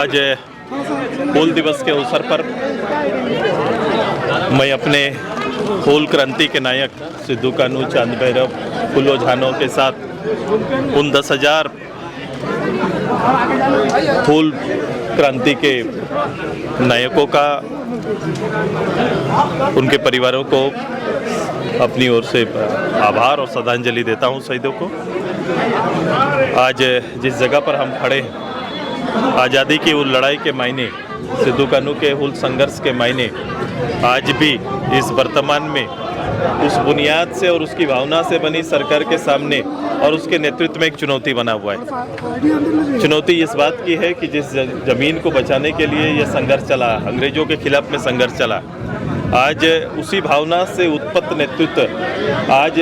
आज हूल दिवस के अवसर पर मैं अपने हूल क्रांति के नायक सिद्धू कान्हू, चांद भैरव, फूलो झानो के साथ उन 10,000 हूल क्रांति के नायकों का, उनके परिवारों को अपनी ओर से आभार और श्रद्धांजलि देता हूं शहीदों को। आज जिस जगह पर हम खड़े हैं, आज़ादी की उस लड़ाई के मायने, सिद्धू कान्हू के हूल संघर्ष के मायने आज भी इस वर्तमान में उस बुनियाद से और उसकी भावना से बनी सरकार के सामने और उसके नेतृत्व में एक चुनौती बना हुआ है। चुनौती इस बात की है कि जिस ज़मीन को बचाने के लिए यह संघर्ष चला, अंग्रेजों के खिलाफ में संघर्ष चला, आज उसी भावना से उत्पन्न नेतृत्व आज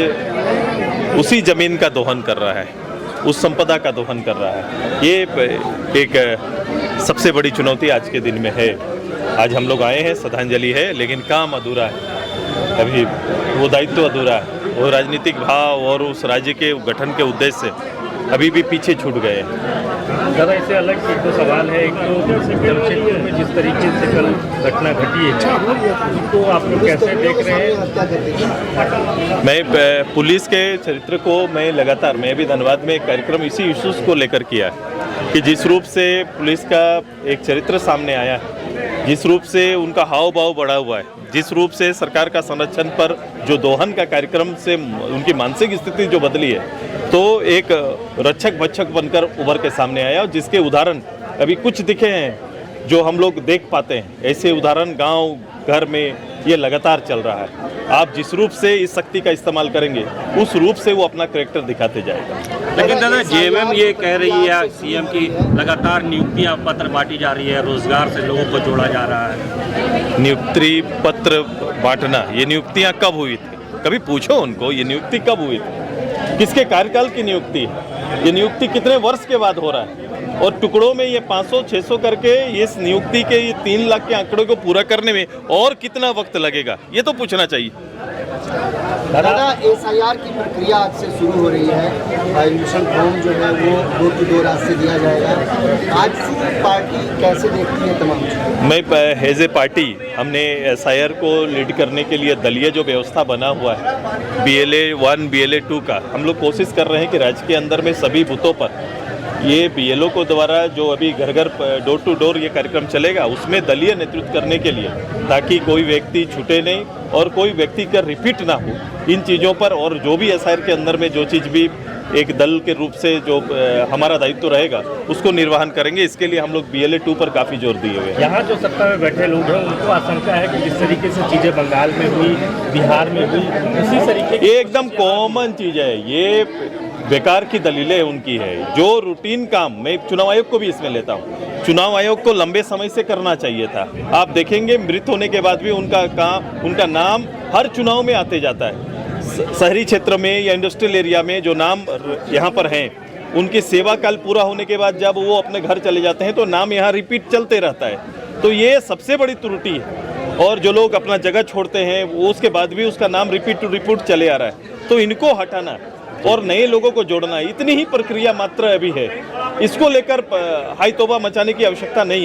उसी ज़मीन का दोहन कर रहा है, उस संपदा का दोहन कर रहा है। ये एक सबसे बड़ी चुनौती आज के दिन में है। आज हम लोग आए हैं, श्रद्धांजलि है, लेकिन काम अधूरा है, अभी वो दायित्व अधूरा है। वो राजनीतिक भाव और उस राज्य के गठन के उद्देश्य से अभी भी पीछे छूट गए हैं। दादा, इससे अलग एक तो सवाल है, एक तो जमशेदपुर में जिस तरीके से कल घटना घटी है, तो आप लोग कैसे देख रहे हैं? मैं पुलिस के चरित्र को मैं भी धनबाद में एक कार्यक्रम इसी इश्यूज को लेकर किया है कि जिस रूप से पुलिस का एक चरित्र सामने आया है, जिस रूप से उनका हाव भाव बढ़ा हुआ है, जिस रूप से सरकार का संरक्षण पर जो दोहन का कार्यक्रम से उनकी मानसिक स्थिति जो बदली है, तो एक रक्षक भक्षक बनकर उभर के सामने आया, जिसके उदाहरण अभी कुछ दिखे हैं जो हम लोग देख पाते हैं। ऐसे उदाहरण गांव घर में ये लगातार चल रहा है। आप जिस रूप से इस शक्ति का इस्तेमाल करेंगे, उस रूप से वो अपना करैक्टर दिखाते जाएगा। लेकिन दादा, जेएमएम ये कह रही है सीएम की लगातार नियुक्तियां पत्र बांटी जा रही है, रोजगार से लोगों को जोड़ा जा रहा है। नियुक्ति पत्र बांटना, ये नियुक्तियां कब हुई थी? कभी पूछो उनको, ये नियुक्ति कब हुई थी? किसके कार्यकाल की नियुक्ति है? ये नियुक्ति कितने वर्ष के बाद हो रहा है? और टुकड़ों में ये 500-600 करके इस नियुक्ति के ये 3 लाख के आंकड़े को पूरा करने में और कितना वक्त लगेगा, ये तो पूछना चाहिए। दादा, एसआईआर की प्रक्रिया आज से शुरू हो रही है। एडमिशन फॉर्म जो है वो 2 की 2 रात से दिया जाएगा। आज पार्टी कैसे देखती है तमाम चीज़ें? मैं हैज़ ए पार्टी, हमने एसआईआर को लीड करने के लिए दलीय जो व्यवस्था बना हुआ है BLA 1 BLA 2 का, हम लोग कोशिश कर रहे हैं कि राज्य के अंदर में सभी बूथों पर ये BLO को द्वारा जो अभी घर घर डोर टू डोर ये कार्यक्रम चलेगा, उसमें दलीय नेतृत्व करने के लिए, ताकि कोई व्यक्ति छूटे नहीं और कोई व्यक्ति का रिपीट ना हो इन चीज़ों पर। और जो भी एसआईआर के अंदर में जो चीज़ भी एक दल के रूप से जो हमारा दायित्व रहेगा, उसको निर्वहन करेंगे। इसके लिए हम लोग BLA 2 पर काफ़ी जोर दिए हुए हैं। यहाँ जो सत्ता में बैठे लोग हैं, उनको आशंका है कि जिस तरीके से चीज़ें बंगाल में हुई, बिहार में हुई, उसी तरीके ये एकदम कॉमन चीज़ है, ये बेकार की दलीलें उनकी है। जो रूटीन काम, मैं चुनाव आयोग को भी इसमें लेता हूँ, चुनाव आयोग को लंबे समय से करना चाहिए था। आप देखेंगे मृत होने के बाद भी उनका नाम हर चुनाव में आते जाता है। शहरी क्षेत्र में या इंडस्ट्रियल एरिया में जो नाम यहाँ पर हैं, उनकी सेवा काल पूरा होने के बाद जब वो अपने घर चले जाते हैं तो नाम यहाँ रिपीट चलते रहता है। तो ये सबसे बड़ी त्रुटि है। और जो लोग अपना जगह छोड़ते हैं, वो उसके बाद भी उसका नाम रिपीट टू रिपीट चले आ रहा है, तो इनको हटाना और नए लोगों को जोड़ना, इतनी ही प्रक्रिया मात्र अभी है। इसको लेकर हाई तौबा मचाने की आवश्यकता नहीं है।